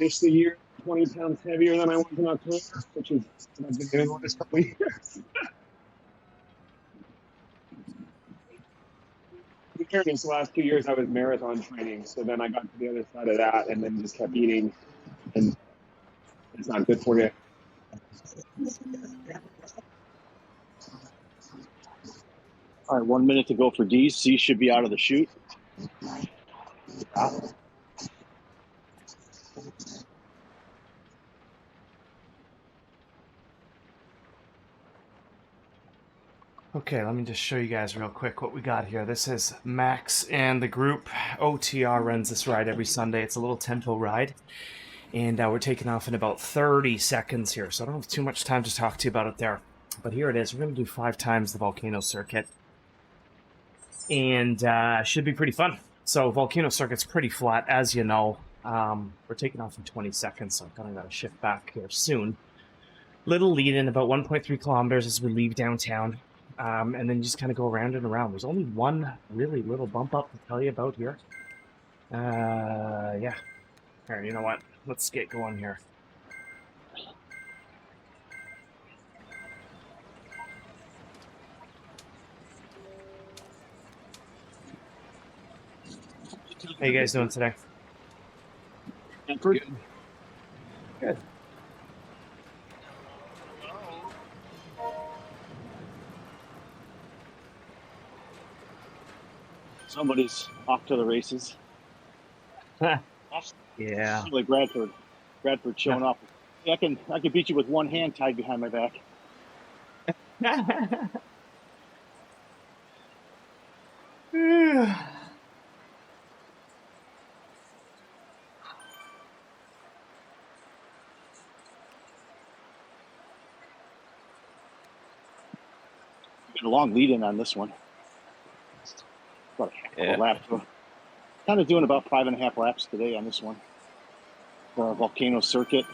finished the year 20 pounds heavier than I was in October, which is what I've been doing the last couple of years. In fairness, the last 2 years I was marathon training, so then I got to the other side of that and then just kept eating, and it's not good for you. All right, 1 minute to go for D's. C should be out of the chute. Okay, let me just show you guys real quick what we got here. This is Max and the group. OTR runs this ride every Sunday. It's a little tempo ride. And we're taking off in about 30 seconds here, so I don't have too much time to talk to you about it there. But here it is. We're going to do 5 times the Volcano circuit. And should be pretty fun. So Volcano circuit's pretty flat, as you know. We're taking off in 20 seconds, so I'm kind of going to shift back here soon. Little lead in, about 1.3 kilometers as we leave downtown. And then just kind of go around and around. There's only one really little bump up to tell you about here. Yeah. All right, you know what? Let's get going here. How you guys doing today? Good. Good. Somebody's off to the races. Yeah. Like Bradford showing off. Yeah, I can beat you with one hand tied behind my back. Got a long lead in on this one. About a half a lap. Kind of doing about 5.5 laps today on this one. The Volcano circuit.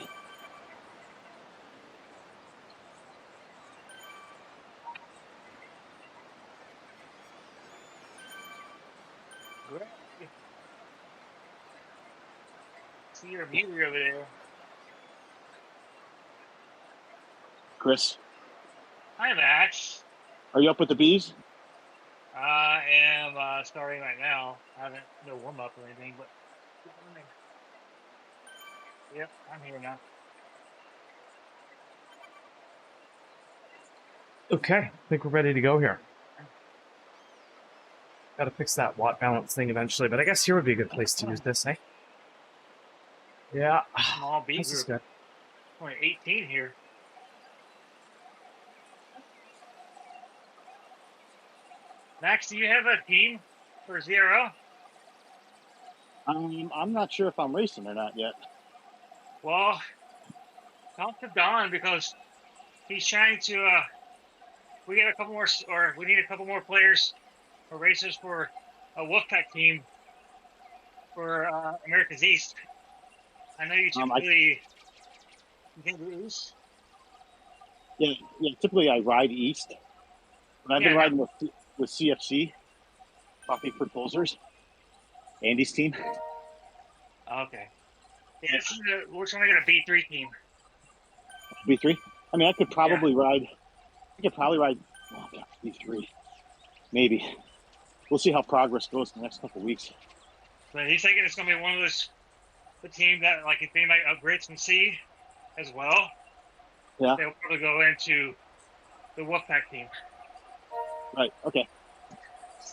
See your meter over there. Chris, Hi, Max. are you up with the bees? I am starting right now. I haven't no warm up or anything, but yep, I'm here now. Okay, I think we're ready to go here. Got to fix that watt balance thing eventually, but I guess here would be a good place to use this, eh? Yeah. Small B This is group. good. Only 18 here. Max, do you have a team for Zero? I'm not sure if I'm racing or not yet. Well, talk to Don because he's trying to. We get a couple more, or we need a couple more players or racers for a Wolfpack team for America's East. I know you typically you can do East. Yeah. Typically I ride east, but I've been riding with CFC, Coffee Proposers, Andy's team. Okay. Yeah, we're trying to get a B3 team. B3. I mean, I could probably ride. Oh God, B3, maybe. We'll see how progress goes in the next couple of weeks. But he's thinking it's going to be one of the team that, like, if they might upgrade some C as well, they'll probably go into the Wolfpack team. Right. Okay.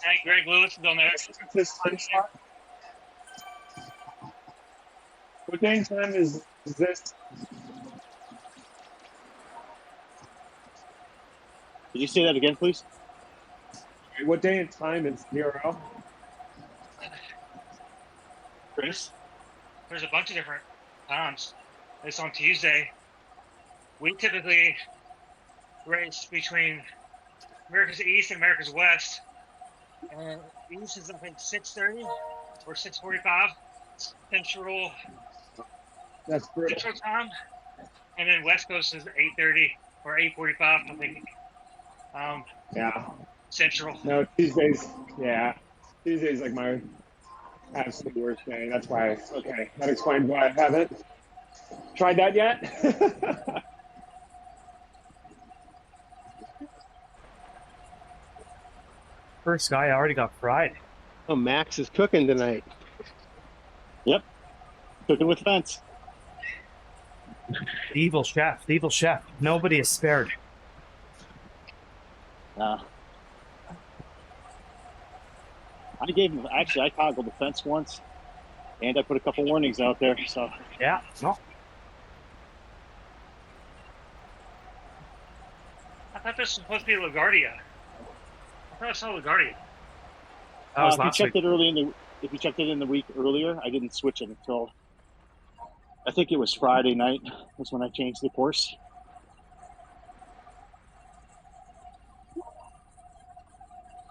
And Greg Lewis is on there. What day and time is this? Did you say that again, please? What day and time is Zero? Chris? There's a bunch of different times. It's on Tuesday. We typically race between America's East and America's West. And East is, I think, 6:30 or 6:45 Central. That's brutal. Central time. And then West Coast is 8:30 or 8:45, I think. Yeah. Central. No, Tuesdays. Yeah. Tuesday's like my absolute worst day. That's why. Okay. That explains why I haven't Tried that yet? First guy already got fried. Oh, Max is cooking tonight. Yep. Cooking with fence. The evil chef. The evil chef. Nobody is spared. I toggled the fence once, and I put a couple warnings out there. So Yeah. No. I thought this was supposed to be LaGuardia. I thought I saw LaGuardia. That was if you last checked week. it if you checked it in the week earlier, I didn't switch it until I think it was Friday night. Was when I changed the course.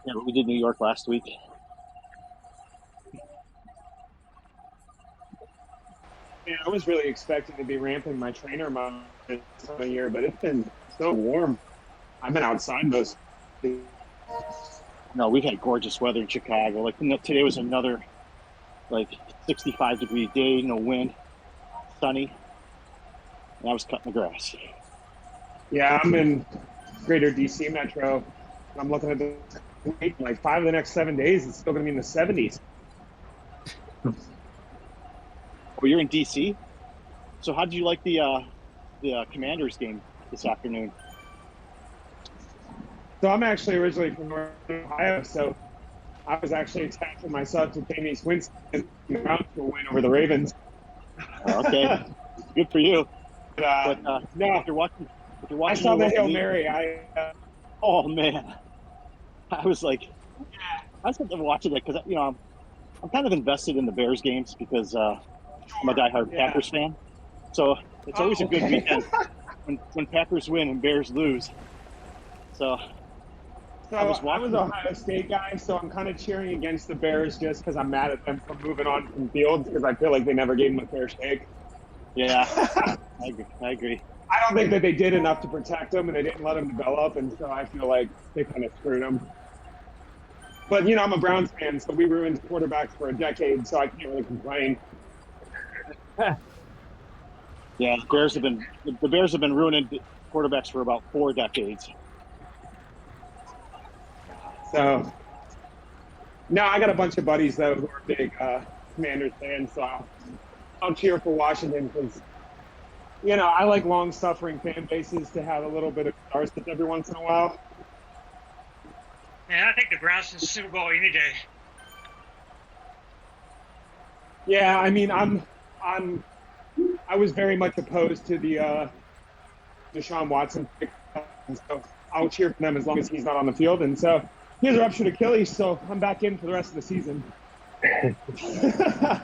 Yeah, but we did New York last week. Yeah, I was really expecting to be ramping my trainer amount this time of year, but it's been so warm. I've been outside most. No, we've had gorgeous weather in Chicago. Like today was another 65-degree day, no wind, sunny, and I was cutting the grass. Yeah, I'm in greater DC metro. I'm looking at the week, like 5 of the next 7 days, it's still going to be in the 70s. Oh, you're in DC? So how did you like the Commanders game this afternoon? So I'm actually originally from Northern Ohio, so I was actually attaching myself to Jameis Winston and the Browns to win over the Ravens. Oh, okay, good for you. But, no, if you're watching, I saw the Hail Mary. Oh man, I was like, I was watching it because I'm kind of invested in the Bears games because I'm a diehard Packers fan. So it's always a good weekend when Packers win and Bears lose. So I was an Ohio State guy, so I'm kind of cheering against the Bears just because I'm mad at them for moving on from Fields because I feel like they never gave him a fair shake. Yeah, I agree. I don't think that they did enough to protect him, and they didn't let him develop, and so I feel like they kind of screwed him. But, I'm a Browns fan, so we ruined quarterbacks for a decade, so I can't really complain. Yeah, the Bears have been ruining quarterbacks for about 4 decades. So, no, I got a bunch of buddies, though, who are big Commanders fans, so I'll cheer for Washington because, I like long-suffering fan bases to have a little bit of catharsis every once in a while. Yeah, I think the Browns in the Super Bowl any day. Yeah, I mean, I was very much opposed to the Deshaun Watson pick, and so I'll cheer for them as long as he's not on the field. And so he has a ruptured Achilles, so I'm back in for the rest of the season. I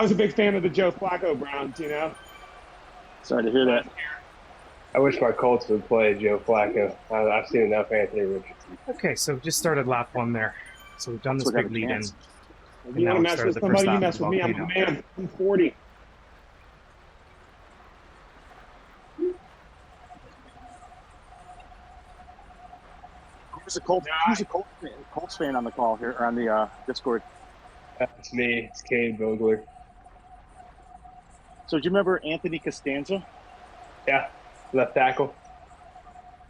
was a big fan of the Joe Flacco Browns, Sorry to hear that. I wish my Colts would play Joe Flacco. I've seen enough Anthony Richardson. Okay, so just started lap 1 there. So we've done this big lead in. You want to mess with somebody, you mess with me. I'm a man. I'm 40. Who's a Colts fan on the call here or on the Discord? That's me. It's Cade Vogler. So do you remember Anthony Costanza? Yeah, left tackle.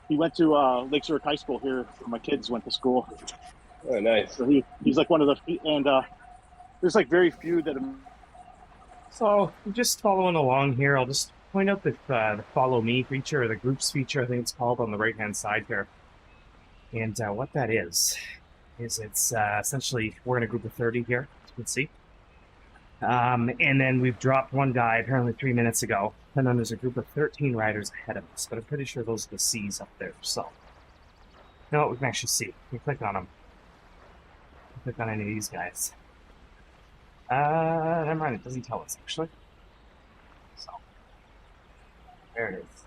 He went to Lake Zurich High School here where my kids went to school. Oh, nice. So he's like one of the and there's like very few that. So I'm just following along here. I'll just point out that the follow me feature or the groups feature, I think it's called, on the right hand side here. And what that is it's essentially we're in a group of 30 here, as you can see. And then we've dropped one guy apparently 3 minutes ago, and then there's a group of 13 riders ahead of us, but I'm pretty sure those are the C's up there. So, we can actually see. We click on them. Click on any of these guys. Never mind, it doesn't tell us actually. So, there it is.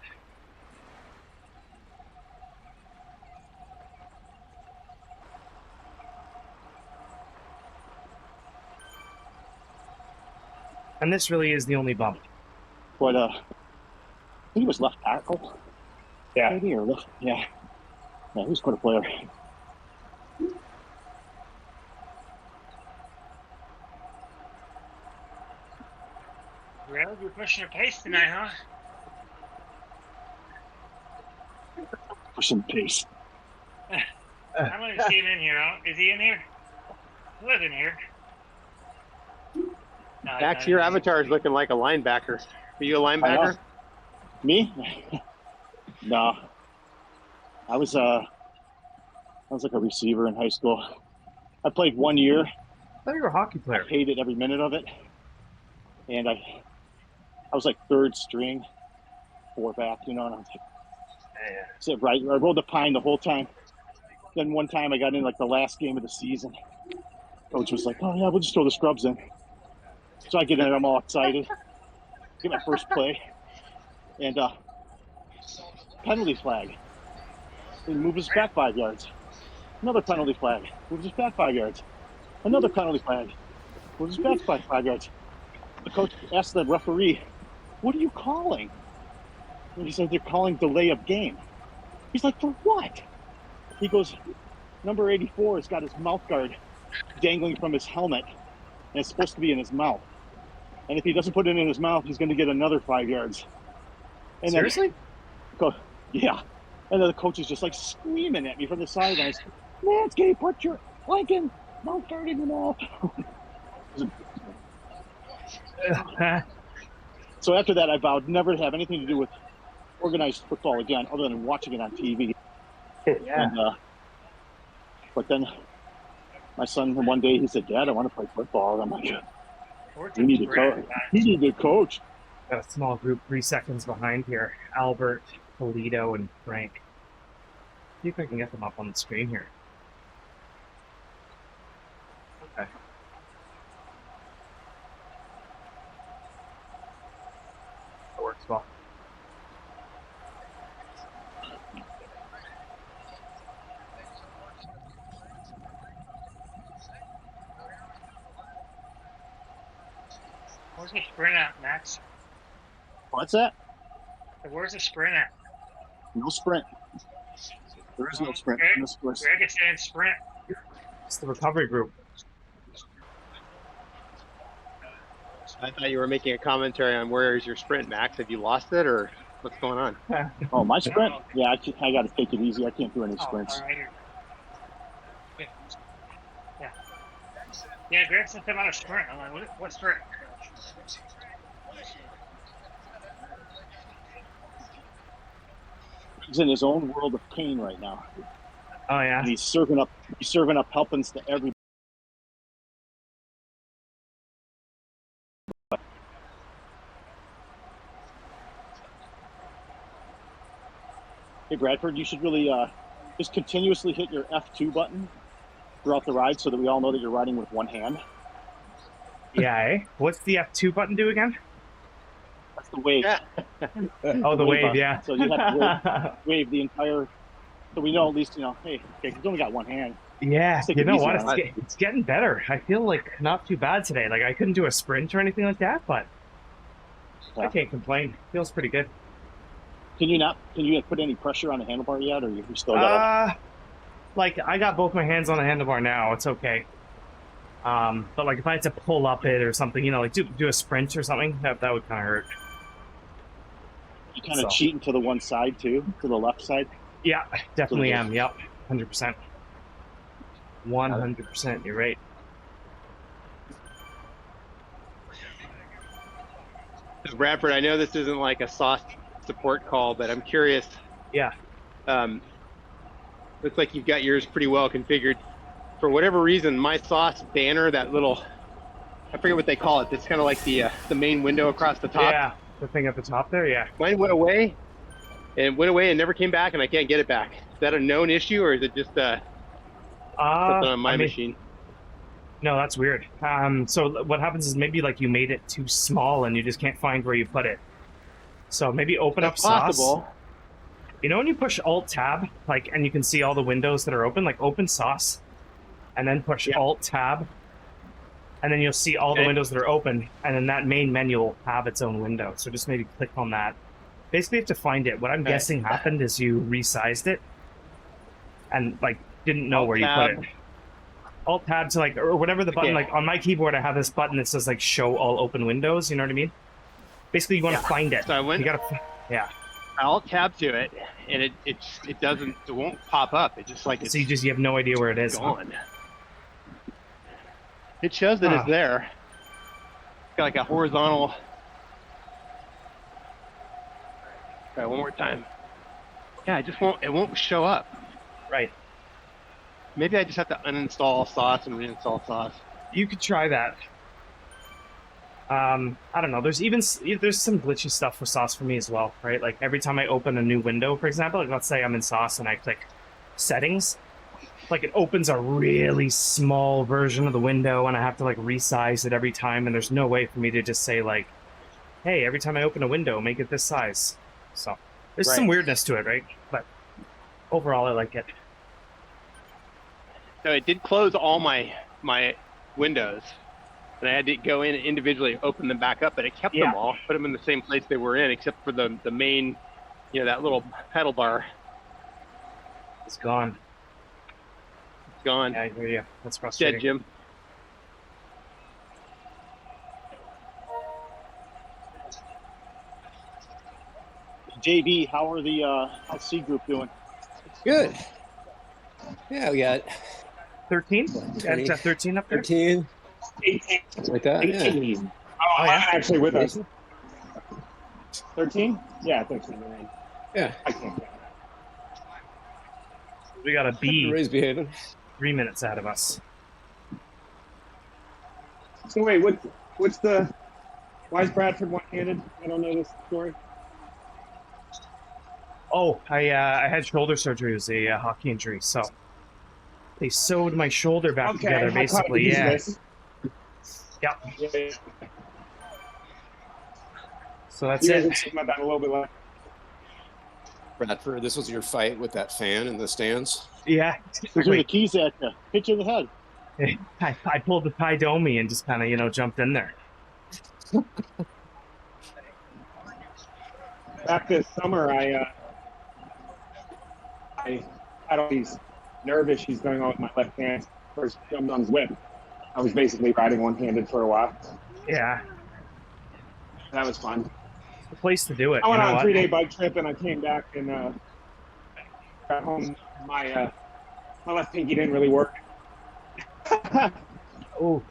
And this really is the only bump. But I think he was left tackle. Yeah. Maybe or left. Yeah. Yeah, he was quite a player. Really? You're pushing your pace tonight, huh? For some pace. I don't even see him in here. Is he in here? He was in here. No, he's Max, not your in here. avatar is looking like a linebacker. Are you a I linebacker? know. Me? No. I was like a receiver in high school. I played 1 year. I thought you were a hockey I player. hated every minute of it. And I was like third string, 4-back, and I was like, so right, I rode the pine the whole time. Then one time I got in like the last game of the season. Coach was like, "Oh yeah, we'll just throw the scrubs in." So I get in, I'm all excited. Get my first play, and penalty flag. He moves us back 5 yards. Another penalty flag. Moves us back 5 yards. Another penalty flag. Moves us back 5 yards. The coach asked the referee, "What are you calling?" And he said, "They're calling delay of game." He's like, "For what?" He goes, "Number 84 has got his mouth guard dangling from his helmet, and it's supposed to be in his mouth. And if he doesn't put it in his mouth, he's going to get another 5 yards." And Seriously? Yeah. And then the coach is just like screaming at me from the sidelines, "Mansky, put your Lincoln mouth guard in your mouth." So after that, I vowed never to have anything to do with organized football again, other than watching it on TV. Yeah. And, but then my son, one day, he said, "Dad, I want to play football." And I'm like, "You need to coach. You need to coach." Got a small group 3 seconds behind here. Albert, Polito, and Frank. See if I can get them up on the screen here. Okay. That works well. Where's the sprint at, Max? What's that? Where's the sprint at? No sprint. There is no sprint. Greg, No sprint. Greg is saying sprint. It's the recovery group. I thought you were making a commentary on where is your sprint, Max. Have you lost it, or what's going on? Oh, my sprint? Yeah, I got to take it easy. I can't do any sprints. All right. Yeah. Yeah, Greg said something about a sprint. I'm like, what sprint? He's in his own world of pain right now. Oh yeah. And he's serving up helpings to everybody. Hey, Bradford, you should really just continuously hit your F2 button throughout the ride so that we all know that you're riding with one hand. Yeah, eh? What's the F2 button do again? That's the wave. Oh, the wave, button. yeah. So you have to wave the entire, so we know at least, hey, he's only got one hand. Yeah, Take you it know easy what? on It's getting better. I feel like not too bad today. Like I couldn't do a sprint or anything like that, but I can't complain. Feels pretty good. Can you put any pressure on the handlebar yet, or you still got like I got both my hands on the handlebar now. It's okay. But like if I had to pull up it or something, like do a sprint or something, that would kind of hurt. You kind of cheating to the one side too, to the left side? Yeah, definitely am. Yep, 100%. 100%. You're right. So Bradford, I know this isn't like a sauce support call, but I'm curious. Yeah. Looks like you've got yours pretty well configured. For whatever reason, my sauce banner, that little, I forget what they call it. It's kind of like the main window across the top. Yeah, the thing at the top there. Yeah. Mine went away, and never came back, and I can't get it back. Is that a known issue, or is it just something on my machine? No, that's weird. So what happens is maybe like you made it too small and you just can't find where you put it. So maybe open up sauce. You know when you push Alt Tab, and you can see all the windows that are open, open sauce, and then push Alt Tab, and then you'll see all the windows that are open, and then that main menu will have its own window. So just maybe click on that. Basically, you have to find it. What I'm guessing happened is you resized it, and didn't know where you put it. Alt Tab to or whatever the button. On my keyboard, I have this button that says show all open windows. You know what I mean? Basically, you want to find it. So I went. You gotta. Yeah. I alt tab to it, and it won't pop up. It just like it's So you have no idea where it is. gone. It shows that it's there. It's got like a horizontal. Try one more time. Yeah, it won't show up. Right. Maybe I just have to uninstall sauce and reinstall sauce. You could try that. I don't know. There's some glitchy stuff with sauce for me as well, right? Like every time I open a new window, for example, like let's say I'm in sauce and I click settings, like it opens a really small version of the window and I have to like resize it every time, and there's no way for me to just say like, hey, every time I open a window, make it this size. So there's some weirdness to it, right? But overall, I like it. So it did close all my windows, and I had to go in and individually open them back up, but it kept them all, put them in the same place they were in, except for the main, that little pedal bar. It's gone. It's gone. Yeah, I hear you. That's frustrating. Dead, Jim. JB, how's C group doing? Good. Yeah, we got 13? Got 13 up there? 13. 18. Something like that. 18. Yeah. Oh, yeah. Actually with us. 13? Yeah, 13. Yeah. I can't get We got a B Ray's behaving. 3 minutes out of us. So wait, why is Bradford one-handed? I don't know this story. Oh, I had shoulder surgery. It was a hockey injury, so they sewed my shoulder back together, basically. Yeah. Yep. Yeah. So that's You guys it. can talk about that a little bit later. Bradford, this was your fight with that fan in the stands? Yeah. Those are the keys at you. Hit you in the head. I pulled the Pi Domi and just kind of, jumped in there. Back this summer, I had all these nerve issues going on with my left hand. First jumped on Zwift. I was basically riding one-handed for a while. Yeah. That was fun. The place to do it. I went you know on a what? 3-day bike trip and I came back and got home. My left pinky didn't really work. Oh.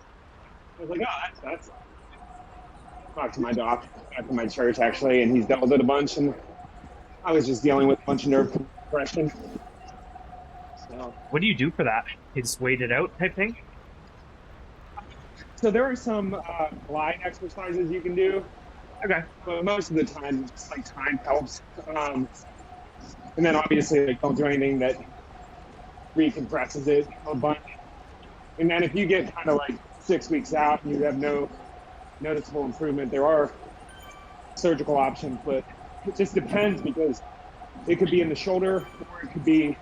I was like, that's. Talked to my doc at my church actually, and he's dealt with it a bunch, and I was just dealing with a bunch of nerve compression. So What do you do for that? You just wait it out type thing? there are some glide exercises you can do. Okay. But most of the time, just like time helps. And then obviously, like, don't do anything that recompresses it a bunch. And then if you get kind of like 6 weeks out and you have no noticeable improvement, there are surgical options, but it just depends because it could be in the shoulder, or it could be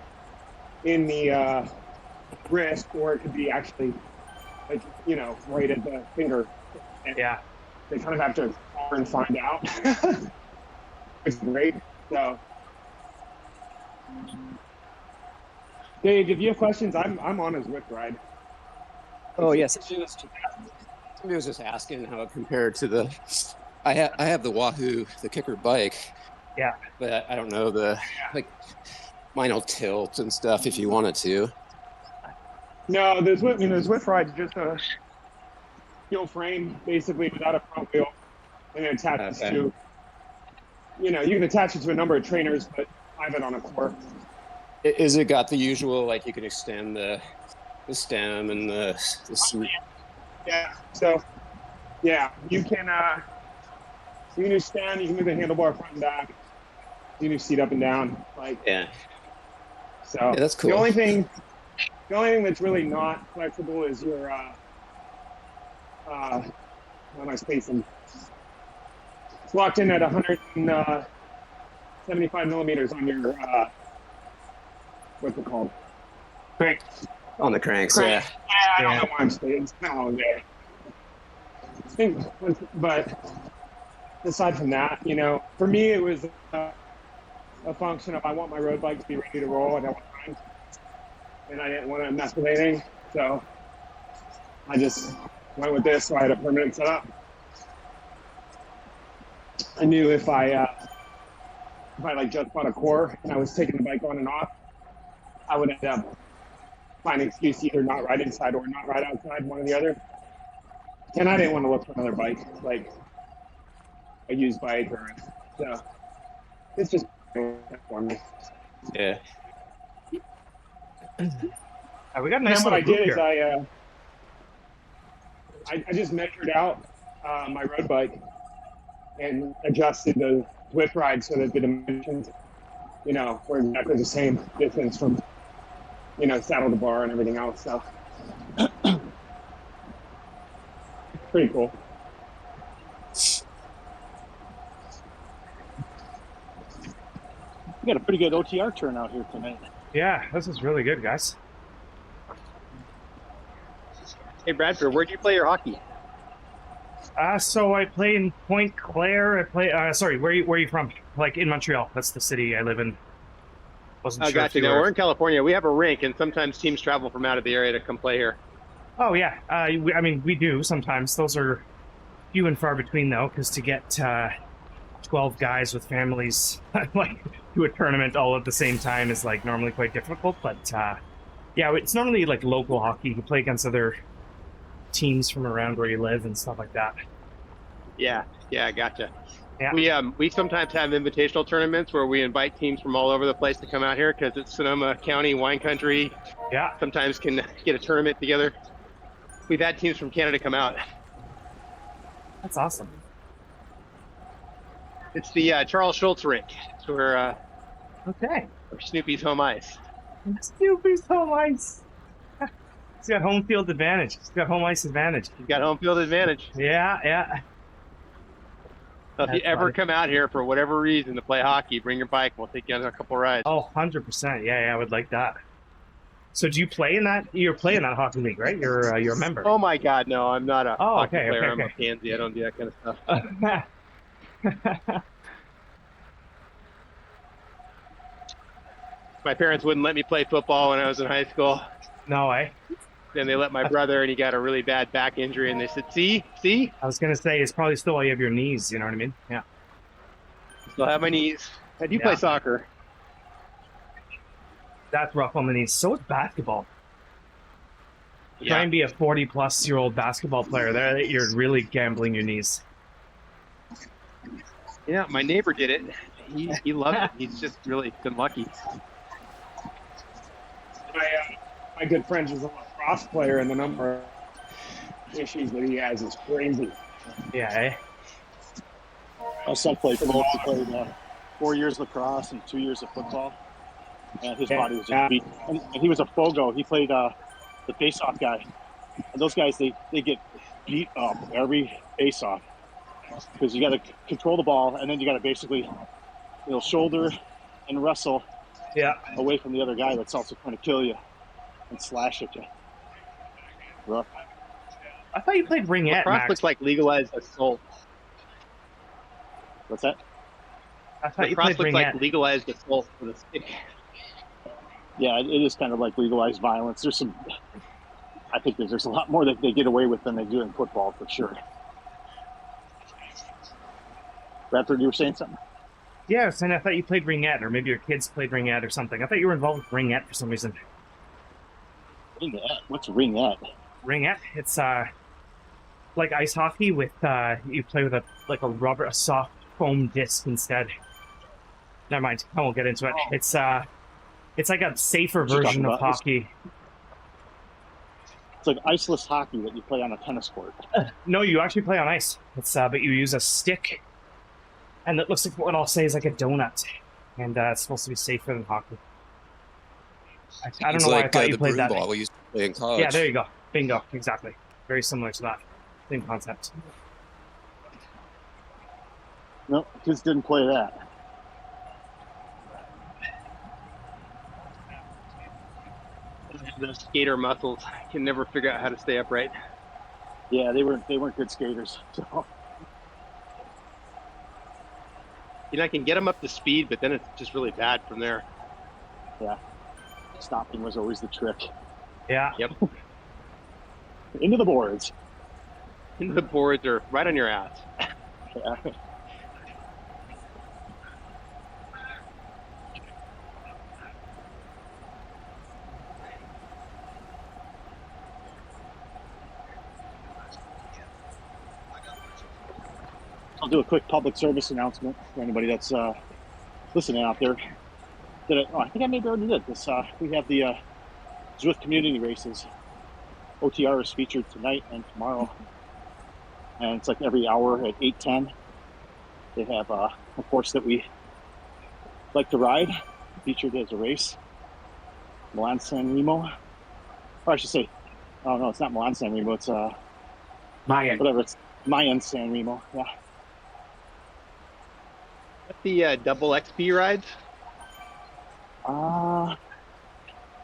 in the wrist, or it could be actually like, right at the finger. And Yeah. they kind of have to explore and find out. It's great. So, Dave, if you have questions, I'm on his Zwift ride. Oh, yes. Somebody was just asking how it compared to the. I have the Wahoo, the kicker bike. Yeah. But I don't know mine will tilt and stuff if you wanted to. No, the Zwift ride's just a steel frame, basically, without a front wheel, and it attaches to. You can attach it to a number of trainers, but I have it on a core. Is it got the usual, like you can extend the stem and the seat? Yeah. So, yeah, you can do stand, you can move the handlebar front and back, you can do seat up and down, Yeah. So Yeah, that's cool. The only thing that's really not flexible is your how am I spacing? It's locked in at 175 millimeters on your what's it called? Crank. On the cranks, Crank. yeah. I don't know why I'm spacing. It's not all there. But aside from that, for me it was a function of I want my road bike to be ready to roll at all times, and I didn't want to mess with anything, so I just went with this. So I had a permanent setup. I knew if I like just bought a core and I was taking the bike on and off, I would end up finding an excuse to either not ride inside or not ride outside, one or the other. And I didn't want to look for another bike, like a used bike or so. It's just for me. Yeah. We got a And nice then what I little did group is here. I just measured out my road bike and adjusted the Zwift ride so that the dimensions, were exactly the same distance from, saddle to bar and everything else. So pretty cool. We got a pretty good OTR turnout here tonight. Yeah, this is really good, guys. Hey Bradford, where do you play your hockey? So I play in Point Claire. I play. Sorry, where are you from? Like in Montreal. That's the city I live in. Wasn't Oh, sure if gotcha. you No, were- we're in California. We have a rink, and sometimes teams travel from out of the area to come play here. Oh yeah. We do sometimes. Those are few and far between though, because to get 12 guys with families like to a tournament all at the same time is like normally quite difficult. But yeah, it's normally like local hockey. You play against other teams from around where you live and stuff like that. Yeah, gotcha. Yeah. We sometimes have invitational tournaments where we invite teams from all over the place to come out here because it's Sonoma County wine country. Yeah. Sometimes can get a tournament together. We've had teams from Canada come out. That's awesome. It's the Charles Schultz rink. It's where Okay. Snoopy's home ice. Snoopy's home ice. He's got home field advantage. He's got home ice advantage. He's got home field advantage. Yeah. So if you That's ever funny. come out here for whatever reason to play hockey, bring your bike. We'll take you on a couple rides. Oh, 100%. Yeah, I would like that. So do you play in that? You're playing that hockey league, right? You're a member. Oh my God, no! I'm not a Oh, hockey okay, player. okay, I'm a okay. pansy. I don't do that kind of stuff. My parents wouldn't let me play football when I was in high school. No, eh? Then they let my brother, and he got a really bad back injury. And they said, "See, I was gonna say it's probably still why you have your knees. You know what I mean? Yeah. still have my knees." I do Yeah. play soccer. That's rough on the knees. So is basketball. Try Yeah, and be a 40-plus-year-old basketball player. There, you're really gambling your knees. yeah. My neighbor did it. He loved it. He's just really been lucky. My good friend is a lacrosse player, and the number of issues that he has is crazy. Yeah, eh? My son played both. He played 4 years lacrosse and 2 years of football. And his body was just beat. And he was a Fogo. He played the face-off guy. And those guys, they get beat up every face-off because you got to control the ball, and then you got to basically, shoulder and wrestle Yeah. away from the other guy that's also trying to kill you and slash at you. Rough. I thought you played ringette, Lacrosse Max. looks like legalized assault. What's that? I thought you Lacrosse played looks like ringette. legalized assault with a stick. Yeah, it is kind of like legalized violence. I think there's a lot more that they get away with than they do in football, for sure. Bradford, you were saying something? Yeah, I was saying I thought you played ringette, or maybe your kids played ringette or something. I thought you were involved with ringette for some reason. Ringette? What's ringette? Ringette, it's like ice hockey with you play with a soft foam disc instead. Never mind, I won't get into it. It's like a safer What you version talking of about? hockey. It's like iceless hockey that you play on a tennis court. No, you actually play on ice. It's but you use a stick, and it looks like what I'll say is like a donut, and it's supposed to be safer than hockey. I don't It's know why I like thought you the played broom that. ball we used to play in college. Yeah, there you go. Bingo. Exactly. Very similar to that. Same concept. No, kids didn't play that. The skater muscles can never figure out how to stay upright. Yeah, they weren't good skaters. So I can get them up to speed, but then it's just really bad from there. stopping was always the trick. Yeah. Yep. Into the boards. The boards are right on your ass. Yeah. I'll do a quick public service announcement for anybody that's listening out there. I think I maybe already did this. We have the Zwift community races. OTR is featured tonight and tomorrow, and it's like every hour at 8:10. They have a course that we like to ride, featured as a race. Milan San Remo, or I should say, oh no, it's not Milan San Remo. It's Mayan. whatever. It's Mayan San Remo. Yeah. The double XP rides.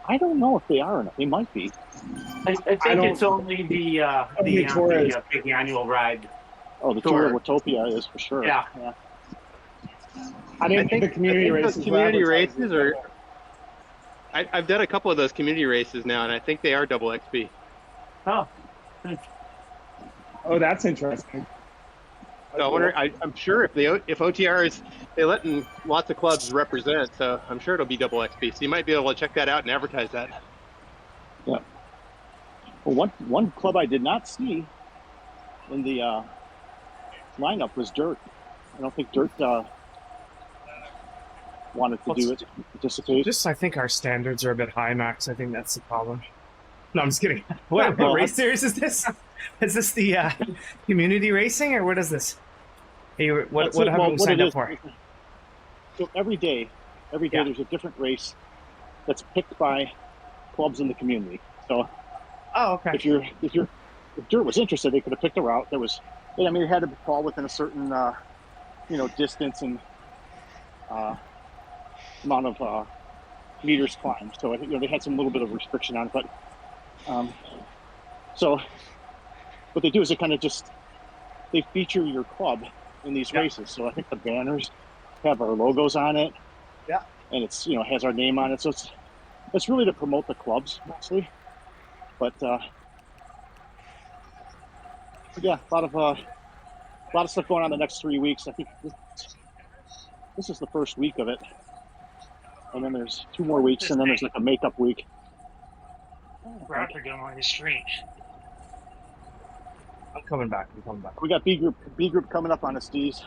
I don't know if they are or not. They might be. I think it's only the big annual ride. Oh, the Tour of Watopia is for sure. Yeah. I didn't think the community races. Those community races are. I've done a couple of those community races now, and I think they are double XP. Oh. Oh, that's interesting. So I wonder. I'm sure if OTR is, they letting lots of clubs represent, so I'm sure it'll be double XP. So you might be able to check that out and advertise that. Yeah. Well, one club I did not see in the lineup was Dirt. I don't think Dirt wanted to do it, participate. Just, I think our standards are a bit high, Max. I think that's the problem. No, I'm just kidding. What race series is this? Is this the community racing, or what is this? Hey, what have you signed up for? So every day there's a different race that's picked by clubs in the community. So, okay. If Dirt was interested, they could have picked a route that was. I mean, it had to fall within a certain, distance and amount of meters climbed. So they had some little bit of restriction on it, but so what they do is they feature your club in these races. So I think the banners have our logos on it. Yeah. And it's has our name on it. So it's really to promote the clubs mostly. But yeah, a lot of stuff going on the next 3 weeks. I think this is the first week of it, and then there's 2 more weeks, and then there's like a makeup week. Rapper doing on his stream. I'm coming back. We got B group coming up on us, Steez.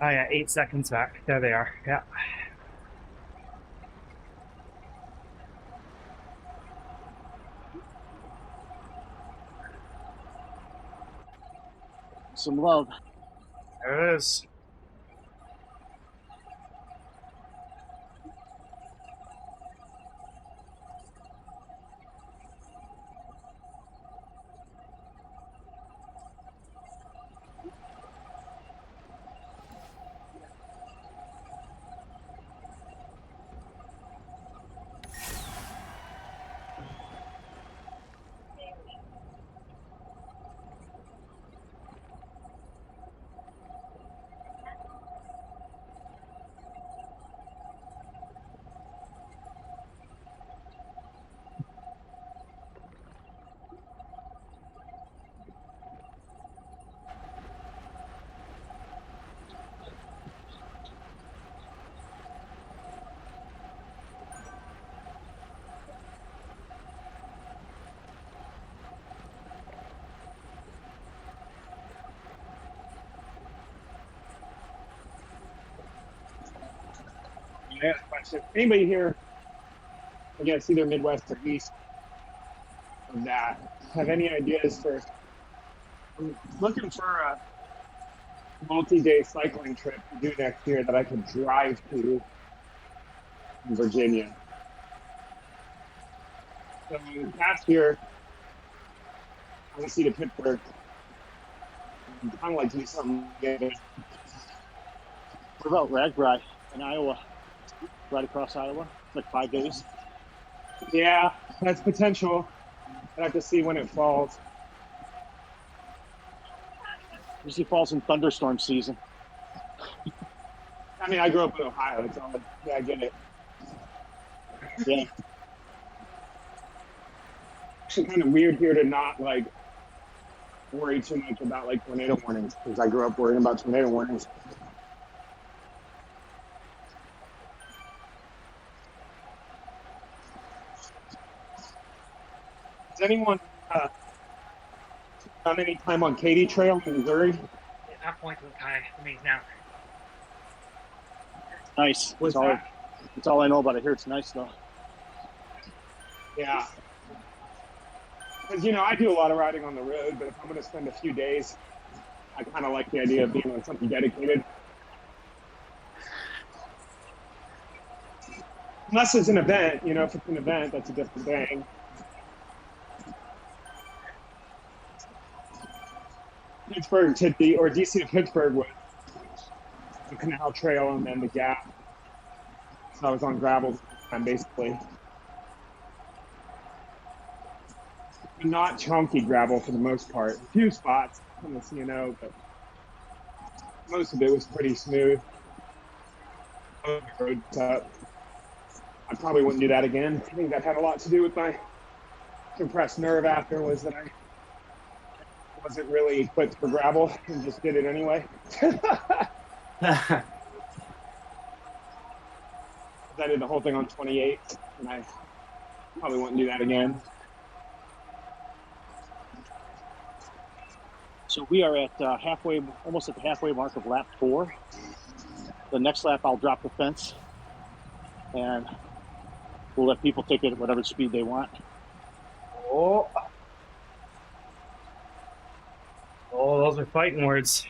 Oh yeah, 8 seconds back. There they are. Yeah. Some love. There it is. I ask a question. Anybody here, I guess either Midwest or East of that, have any ideas for? I'm looking for a multi-day cycling trip to do next year that I could drive to in Virginia. So past year, I went to see Pittsburgh. I'd kind of like to do something together. What about Ragbri in Iowa? Right across Iowa, like 5 days. Yeah, that's potential. I'd have to see when it falls. Usually falls in thunderstorm season. I mean, I grew up in Ohio. It's all, yeah, I get it. Yeah. It's kind of weird here to not worry too much about tornado warnings, because I grew up worrying about tornado warnings. Does anyone done any time on Katy Trail in Missouri? At that point in time, I mean, now. Nice. What's That's all I know about it here. It's nice though. Yeah. Because, I do a lot of riding on the road, but if I'm going to spend a few days, I kind of like the idea of being on something dedicated. Unless it's an event, if it's an event, that's a different thing. Pittsburgh to DC to Pittsburgh was the Canal Trail and then the Gap. So I was on gravel basically. Not chunky gravel for the most part. A few spots on the CNO, but most of it was pretty smooth. Roads up. I probably wouldn't do that again. I think that had a lot to do with my compressed nerve after, was that I wasn't really equipped for gravel and just did it anyway. I did the whole thing on 28, and I probably wouldn't do that again. So we are at almost at the halfway mark of lap 4. The next lap, I'll drop the fence, and we'll let people take it at whatever speed they want. Oh, those are fighting words.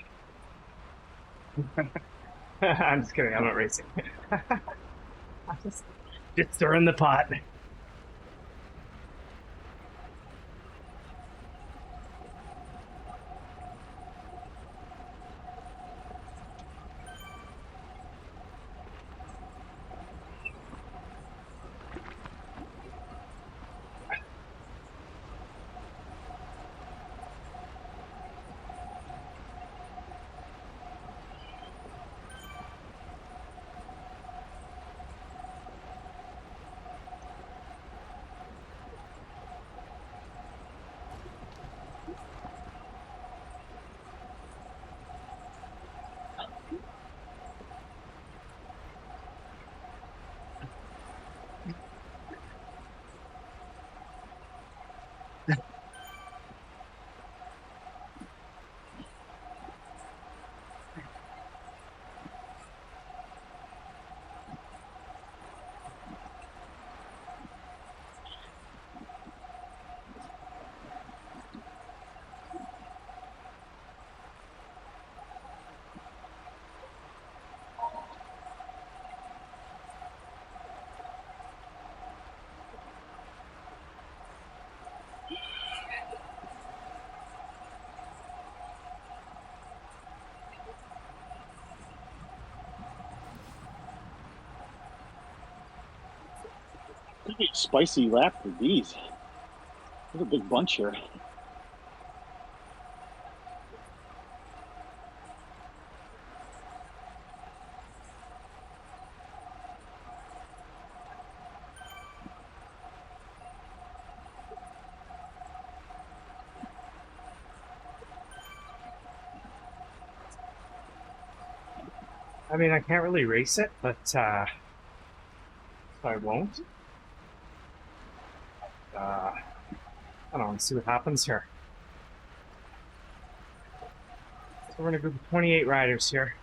I'm just kidding. I'm not racing. I'm just stirring the pot. Pretty spicy lap for these. There's a big bunch here. I mean, I can't really race it, but so I won't. I don't know, let's see what happens here. So we're in a group of 28 riders here.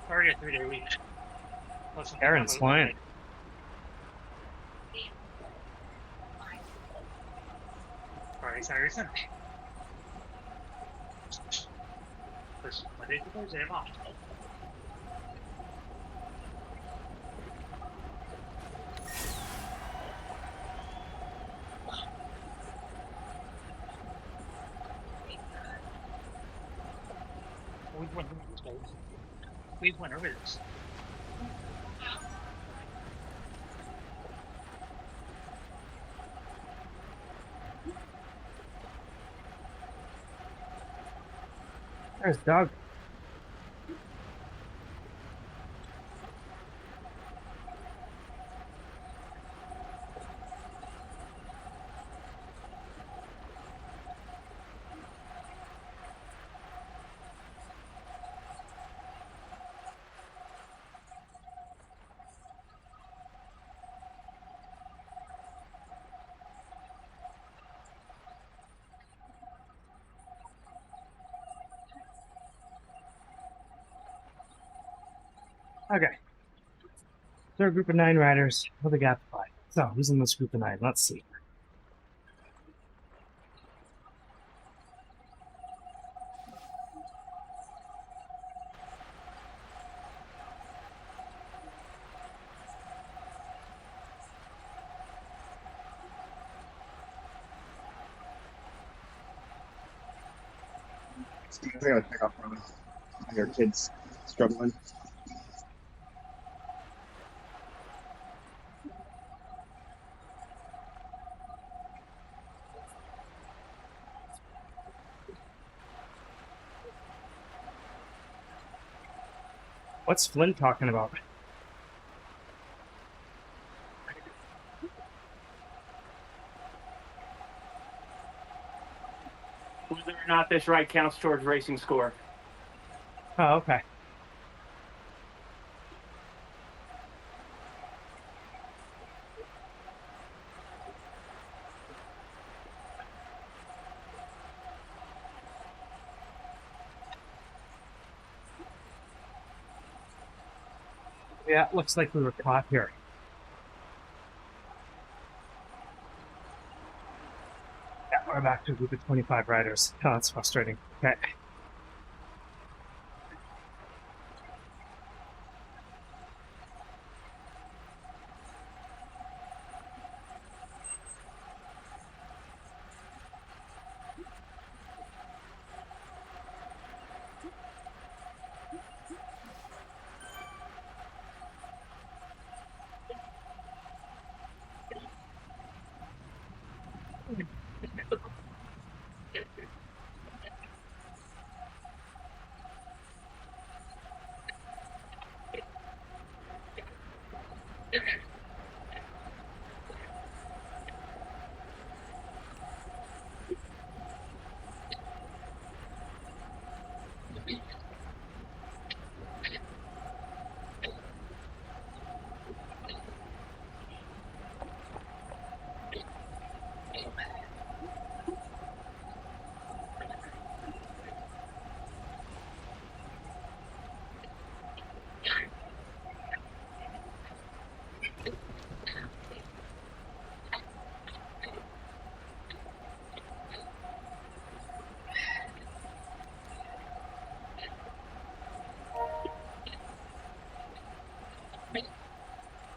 Already a 3-day week. Aaron's flying. Friday, Saturday, Sunday. First Monday to Thursday, I'm off. We went over this. There's Doug. Okay. They're a group of 9 riders. What they got to fight? So, who's in this group of 9? Let's see. I gotta pick up on your kids struggling. What's Flynn talking about? Whether or not this ride counts towards racing score. Oh, okay. Yeah, it looks like we were caught here. Yeah, we're back to a group of 25 riders. Oh, that's frustrating. Okay.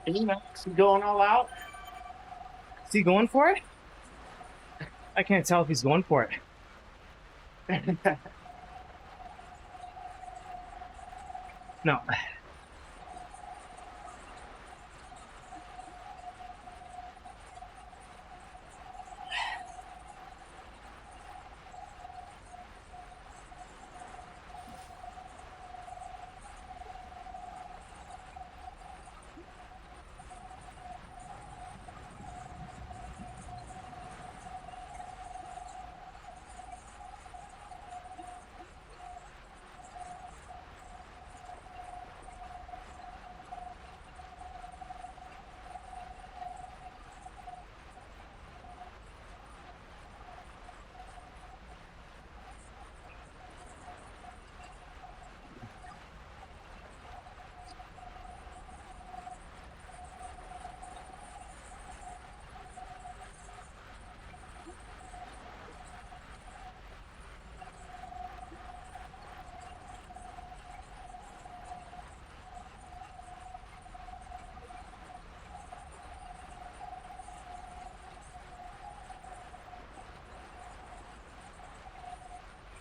Is Max going all out? Is he going for it? I can't tell if he's going for it. No.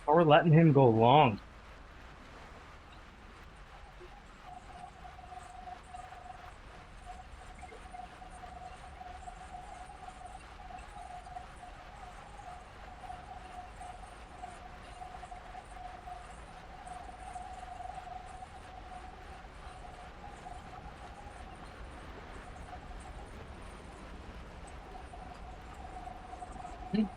Or we're letting him go long. Nice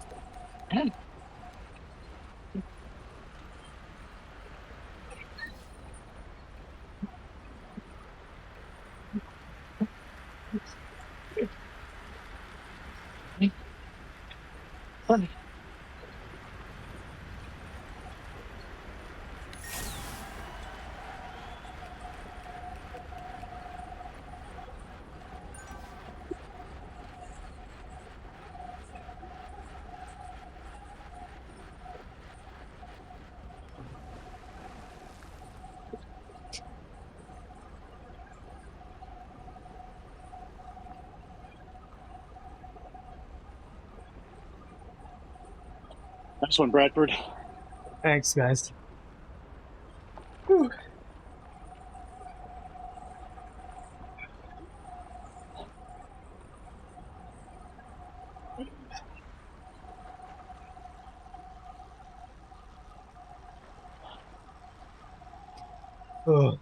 one, Bradford. Thanks, guys. Oh.